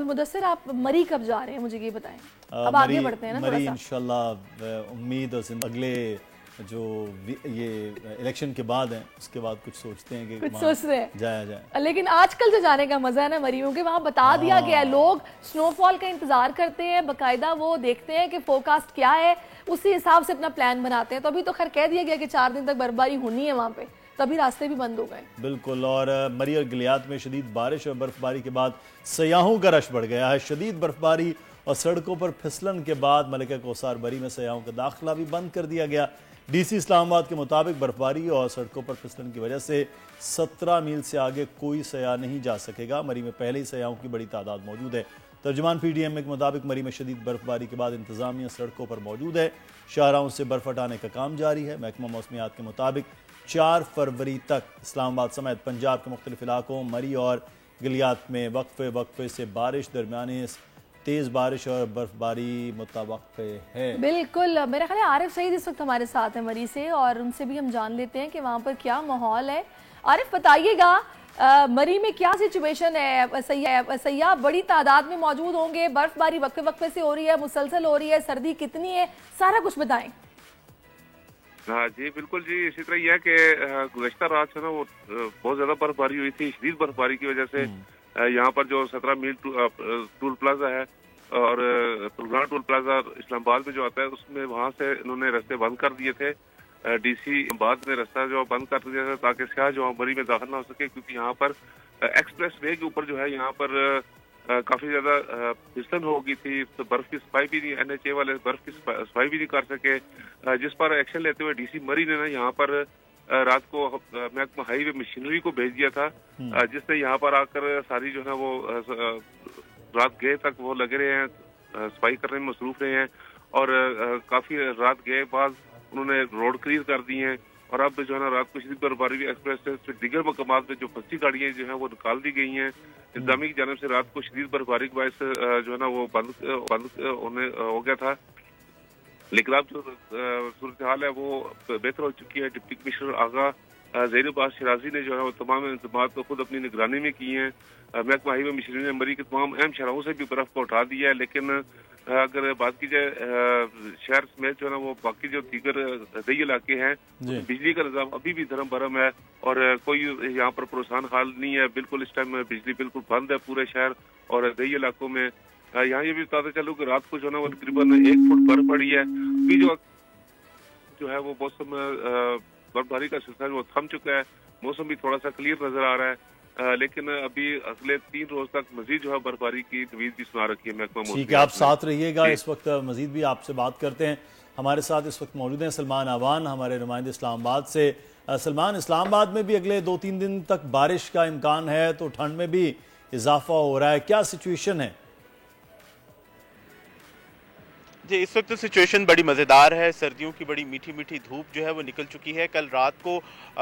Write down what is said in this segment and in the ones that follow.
मुदस्सिर, आप मरी कब जा रहे हैं, मुझे ये बताएं। अब आगे बढ़ते हैं ना थोड़ा सा। इंशाल्लाह उम्मीद और अगले जो ये इलेक्शन के बाद है उसके बाद कुछ सोचते हैं कि कुछ सोच रहे हैं जाया जाए। लेकिन आजकल जो जाने का मजा है ना मरी, क्योंकि वहां बता दिया गया है, लोग स्नोफॉल का इंतजार करते हैं, बकायदा वो देखते हैं कि फोरकास्ट क्या है, उसी हिसाब से अपना प्लान बनाते हैं। तो अभी तो खैर कह दिया गया कि 4 दिन तक बर्फबारी होनी है वहां पे, तभी रास्ते भी बंद हो गए। बिल्कुल। और मरी और गिलियात में शदीद बारिश और बर्फबारी के बाद सयाहों का रश बढ़ गया है। शदीद बर्फबारी और सड़कों पर फिसलन के बाद मलिका कौसार बरी में सयाहों का दाखिला भी बंद कर दिया गया। डीसी इस्लामाबाद के मुताबिक बर्फबारी और सड़कों पर फिसलन की वजह से 17 मील से आगे कोई सयाह नहीं जा सकेगा। मरी में पहले ही सयाहों की बड़ी तादाद मौजूद है। तर्जुमान PDM के मुताबिक मरी में शदीद बर्फबारी के बाद इंतजामिया सड़कों पर मौजूद है। शाहराहों से बर्फ हटाने का काम जारी है। महकमा मौसमियात के मुताबिक 4 फरवरी तक इस्लामाबाद समेत पंजाब के मुख्तलिफ इलाकों मरी और गिलियात में वक्फे वक्फे से बारिश, दरमियानी तेज बारिश और बर्फबारी मुतवक्के है। बिल्कुल, मेरा ख्याल है आरिफ सईद इस वक्त हमारे साथ है मरी से, और उनसे भी हम जान लेते हैं कि वहाँ पर क्या माहौल है। आरिफ बताइएगा, मरी में क्या सिचुएशन है? सैयाह बड़ी तादाद में मौजूद होंगे, बर्फबारी वक्फे वक्फे से हो रही है, मुसलसल हो रही है, सर्दी कितनी है, सारा कुछ बताएं। हाँ जी बिल्कुल जी, इसी तरह यह है कि गुज़श्ता रात से ना वो बहुत ज्यादा बर्फबारी हुई थी। शदीद बर्फबारी की वजह से यहाँ पर जो 17 मील टूल प्लाजा है और पुलगाना टूल प्लाजा इस्लामाबाद में जो आता है, उसमें वहाँ से इन्होंने रास्ते बंद कर दिए थे। DC बाद में रास्ता जो बंद कर दिया था ताकि सियाह जो मरी में दाखिल ना हो सके, क्योंकि यहाँ पर एक्सप्रेस वे के ऊपर जो है यहाँ पर काफी ज्यादा फिसलन हो गई थी। तो बर्फ की सफाई भी नहीं, NHA वाले बर्फ की सफाई भी नहीं कर सके, जिस पर एक्शन लेते हुए DC मरी ने ना यहाँ पर रात को महकमा हाईवे मशीनरी को भेज दिया था, जिसने यहाँ पर आकर सारी जो है वो रात गए तक वो लगे रहे हैं, सफाई करने में मसरूफ रहे हैं। और काफी रात गए बाद उन्होंने रोड क्लियर कर दी हैं। और अब जो है ना रात को शदीद बर्फबारी एक्सप्रेस से दीगर मकामात में जो फंसी गाड़ियां जो है वो निकाल दी गई हैं। इंतजामी की जानब से रात को शदीद बर्फबारी के बायस जो है ना वो बंद होने हो गया था, लेकिन अब जो सूरत हाल है वो बेहतर हो चुकी है। डिप्टी कमिश्नर आगा ज़ैनुब्बास शिराजी ने जो है वो तमाम इंतजाम को खुद अपनी निगरानी में किए हैं। महकमा हाईवे मशीनरी ने मरी के तमाम अहम शहरों से भी बर्फ को उठा दिया है, लेकिन अगर बात की जाए शहर समेत जो है ना वो बाकी जो दीगर दही इलाके हैं, बिजली का निजाम अभी भी धर्म भरम है और कोई यहाँ पर परेशान हाल नहीं है। बिल्कुल इस टाइम बिजली बिल्कुल बंद है पूरे शहर और दही इलाकों में। यहाँ ये भी बताते चलूँ कि रात को जो है ना वो तकरीबन 1 फुट बर्फ पड़ी है। अभी जो है वो मौसम बर्फबारी का सिलसिला वो थम चुका है, मौसम भी थोड़ा सा क्लियर नजर आ रहा है। लेकिन अभी अगले 3 रोज तक मजीद जो है बर्फबारी की तवीज भी सुना रखी है महकमा मौसम। ठीक है, आप साथ रहिएगा। इस वक्त मजीद भी आपसे बात करते हैं। हमारे साथ इस वक्त मौजूद हैं सलमान आवान, हमारे नुमाइंदे इस्लामाबाद से। सलमान, इस्लामाबाद में भी अगले 2-3 दिन तक बारिश का इम्कान है, तो ठंड में भी इजाफा हो रहा है, क्या सिचुएशन है? जी, इस वक्त सिचुएशन बड़ी मज़ेदार है। सर्दियों की बड़ी मीठी मीठी धूप जो है वो निकल चुकी है। कल रात को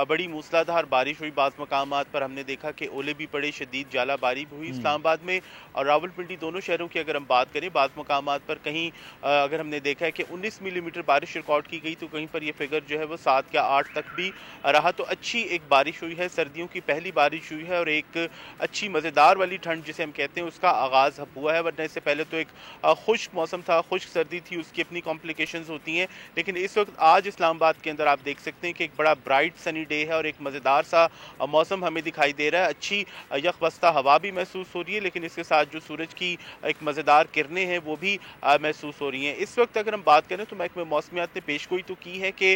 बड़ी मूसलाधार बारिश हुई, बाज़ मकामात पर हमने देखा कि ओले भी पड़े, शदीद जालाबारी भी हुई। इस्लामाबाद में और रावलपिंडी दोनों शहरों की अगर हम बात करें, बाज़ मकामात पर कहीं अगर हमने देखा है कि 19 मिलीमीटर बारिश रिकॉर्ड की गई, तो कहीं पर यह फिगर जो है वो 7 या 8 तक भी रहा। तो अच्छी एक बारिश हुई है, सर्दियों की पहली बारिश हुई है और एक अच्छी मज़ेदार वाली ठंड जिसे हम कहते हैं उसका आगाज़ हुआ है। वरना इससे पहले तो एक खुश्क मौसम था, खुश्क सर्दी थी, उसकी अपनी कॉम्प्लिकेशंस होती हैं। लेकिन इस वक्त आज इस्लामाबाद के अंदर आप देख सकते हैं कि एक बड़ा ब्राइट सनी डे है और एक मज़ेदार सा मौसम हमें दिखाई दे रहा है। अच्छी यकबस्ता हवा भी महसूस हो रही है, लेकिन इसके साथ जो सूरज की एक मज़ेदार किरणें हैं वो भी महसूस हो रही हैं। इस वक्त अगर हम बात करें तो महकमे मौसमियात ने पेशगोई तो की है कि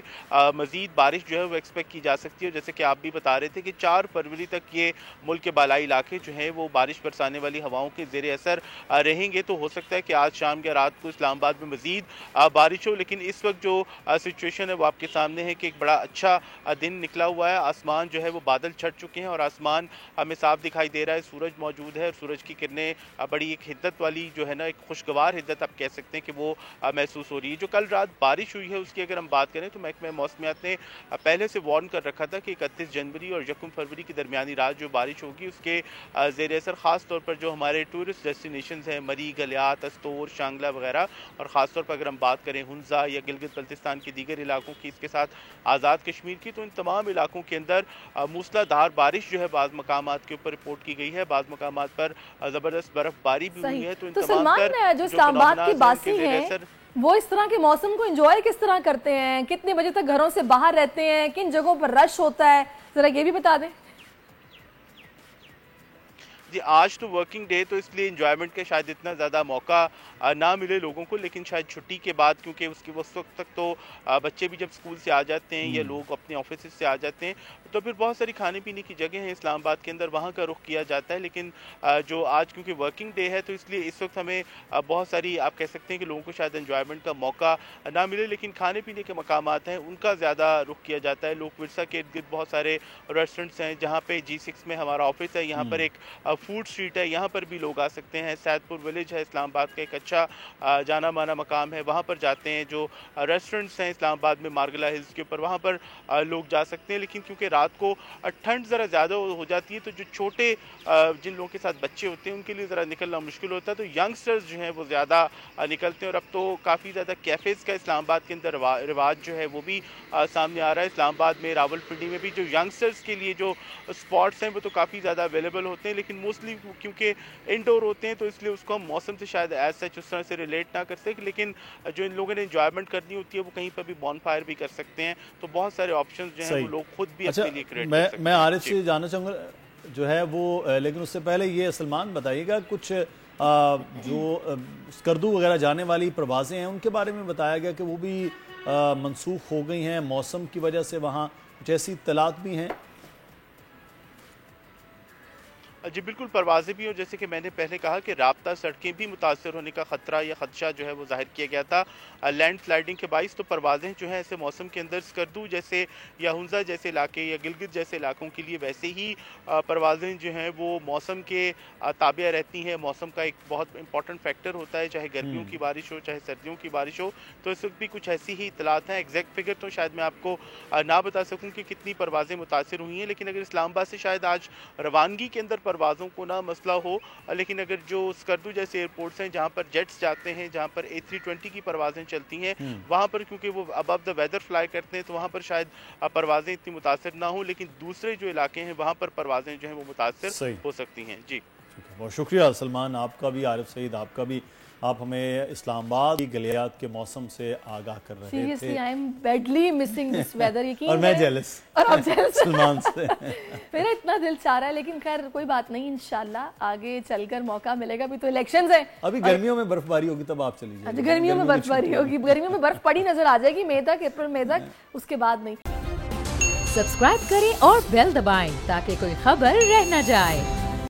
मज़ीद बारिश जो है वो एक्सपेक्ट की जा सकती है। जैसे कि आप भी बता रहे थे कि 4 फरवरी तक ये मुल्क के बालाई इलाके जो हैं वो बारिश बरसाने वाली हवाओं के ज़ेरे असर रहेंगे। तो हो सकता है कि आज शाम या रात को इस्लामाबाद में मज़ीद बारिश हो। लेकिन इस वक्त जो सिचुएशन है वो आपके सामने है कि एक बड़ा अच्छा दिन निकला हुआ है। आसमान जो है वो बादल छट चुके हैं और आसमान हमें साफ दिखाई दे रहा है, सूरज मौजूद है और सूरज की किरणें बड़ी एक हिद्दत वाली जो है ना, एक खुशगवार हिद्दत आप कह सकते हैं कि वो महसूस हो रही है। जो कल रात बारिश हुई है उसकी अगर हम बात करें तो महकमा मौसमियात ने पहले से वार्न कर रखा था कि 31 जनवरी और 1 फरवरी की दरमियानी रात जो बारिश होगी उसके ज़ेर असर ख़ास तौर पर जो हमारे टूरिस्ट डेस्टिनेशन हैं, मरी, गलियात, अस्तोर, शांगला वगैरह, और खासतौर पर अगर हम बात करें हुंजा या गिलगित बल्तिस्तान के दीगर इलाकों की, इसके साथ आज़ाद कश्मीर की, तो इन तमाम इलाकों के अंदर मूसलाधार बारिश जो है बाज़ मकामात के ऊपर रिपोर्ट की गई है। बाज़ मकामात पर ज़बरदस्त बर्फबारी भी हुई है। तो इन तमाम जो इस्लामाबाद की बासी हैं वो इस तरह के मौसम को एंजॉय किस तरह करते हैं, कितने बजे तक घरों से बाहर रहते हैं, किन जगहों पर रश होता है, जरा ये भी बता दें। जी, आज तो वर्किंग डे, तो इसलिए एंजॉयमेंट का शायद इतना ज़्यादा मौका ना मिले लोगों को, लेकिन शायद छुट्टी के बाद, क्योंकि उसकी उस वक्त तक तो बच्चे भी जब स्कूल से आ जाते हैं या लोग अपने ऑफिस से आ जाते हैं, तो फिर बहुत सारी खाने पीने की जगह हैं इस्लामाबाद के अंदर, वहाँ का रुख किया जाता है। लेकिन जो आज क्योंकि वर्किंग डे है, तो इसलिए इस वक्त हमें बहुत सारी, आप कह सकते हैं कि लोगों को शायद एंजॉयमेंट का मौका ना मिले, लेकिन खाने पीने के मकामात हैं उनका ज़्यादा रुख किया जाता है। लोक विरसा के इर्द गिर्द बहुत सारे रेस्टोरेंट्स हैं, जहाँ पे G6 में हमारा ऑफिस है, यहाँ पर एक फूड स्ट्रीट है, यहाँ पर भी लोग आ सकते हैं। सैदपुर विलेज है इस्लामाबाद का एक अच्छा जाना माना मकाम है, वहाँ पर जाते हैं। जो रेस्टोरेंट्स हैं इस्लामाबाद में मार्गला हिल्स के ऊपर, वहाँ पर लोग जा सकते हैं। लेकिन क्योंकि रात को ठंड ज़रा ज़्यादा हो जाती है, तो जो छोटे जिन लोगों के साथ बच्चे होते हैं उनके लिए ज़रा निकलना मुश्किल होता है, तो यंगस्टर्स जो हैं वो ज़्यादा निकलते हैं। और अब तो काफ़ी ज़्यादा कैफ़ेज़ का इस्लामाबाद के अंदर रिवाज जो है वो भी सामने आ रहा है। इस्लामाबाद में रावलपिंडी में भी जो यंगस्टर्स के लिए जो स्पॉट्स हैं वो तो काफ़ी ज़्यादा अवेलेबल होते हैं, लेकिन मोस्टली क्योंकि इंडोर होते हैं, तो इसलिए उसको हम मौसम से शायद एज सच उस तरह से रिलेट ना कर सकें। लेकिन जो इन लोगों ने एंजॉयमेंट करनी होती है वो कहीं पर भी बॉनफायर भी कर सकते हैं, तो बहुत सारे ऑप्शंस जो हैं वो लोग खुद भी अपने लिए क्रिएट कर सकते हैं। मैं आरिफ से जानना चाहूँगा जो है वो, लेकिन उससे पहले ये सलमान बताइएगा, कुछ जो स्कर्दू वगैरह जाने वाली प्रवासें हैं उनके बारे में बताया गया कि वो भी मनसूख हो गई हैं मौसम की वजह से, वहाँ कुछ ऐसी इत्तलात भी हैं? जी बिल्कुल, परवाज़ें भी हो, जैसे कि मैंने पहले कहा कि राब्ता सड़कें भी मुतासर होने का ख़तरा या ख़दशा जो है वो जाहिर किया गया था लैंड स्लाइडिंग के बाइस। तो परवाज़ें जो हैं ऐसे मौसम के अंदर स्कर्दू जैसे या हुंजा जैसे इलाके या गिलगित जैसे इलाकों के लिए वैसे ही परवाज़ें जो हैं वो मौसम के ताबिया रहती हैं। मौसम का एक बहुत इंपॉर्टेंट फैक्टर होता है, चाहे गर्मियों की बारिश हो चाहे सर्दियों की बारिश हो। तो इस वक्त भी कुछ ऐसी ही इतलात हैं। एग्जैक्ट फिगर तो शायद मैं आपको ना बता सकूँ कि कितनी परवाज़ें मुतासर हुई हैं, लेकिन अगर इस्लामाबाद से शायद आज रवानगी के अंदर परवाज़ों को ना मसला हो, लेकिन अगर जो स्कर्दू जैसे एयरपोर्ट्स हैं जहाँ पर जेट्स जाते हैं, जहाँ पर A320 की परवाज़ें चलती हैं, वहाँ पर क्योंकि वो अबव द वेदर फ्लाई करते हैं, तो वहाँ पर शायद परवाज़ें इतनी मुतासर ना हो, लेकिन दूसरे जो इलाके हैं वहाँ पर परवाज़ें जो हैं वो मुतासर हो सकती हैं। जी बहुत शुक्रिया सलमान, आपका भी, आरिफ सईद आपका भी। आप हमें इस्लामाबाद की गलियात के मौसम से आगाह कर रहे थे। Seriously, I am badly missing this weather, यकीन और मैं जेलस, और आप जेलस सलमान से। मेरा इतना दिल चाह रहा है, लेकिन खैर कोई बात नहीं, इंशाल्लाह आगे चलकर मौका मिलेगा। अभी तो इलेक्शंस हैं, अभी गर्मियों में बर्फबारी होगी तब आप चली जाइए। गर्मियों में बर्फबारी होगी, गर्मियों में बर्फ पड़ी नजर आ जाएगी मई तक, अप्रैल मई तक, उसके बाद नहीं। सब्सक्राइब करें और बेल दबाएं ताकि कोई खबर रह न जाए।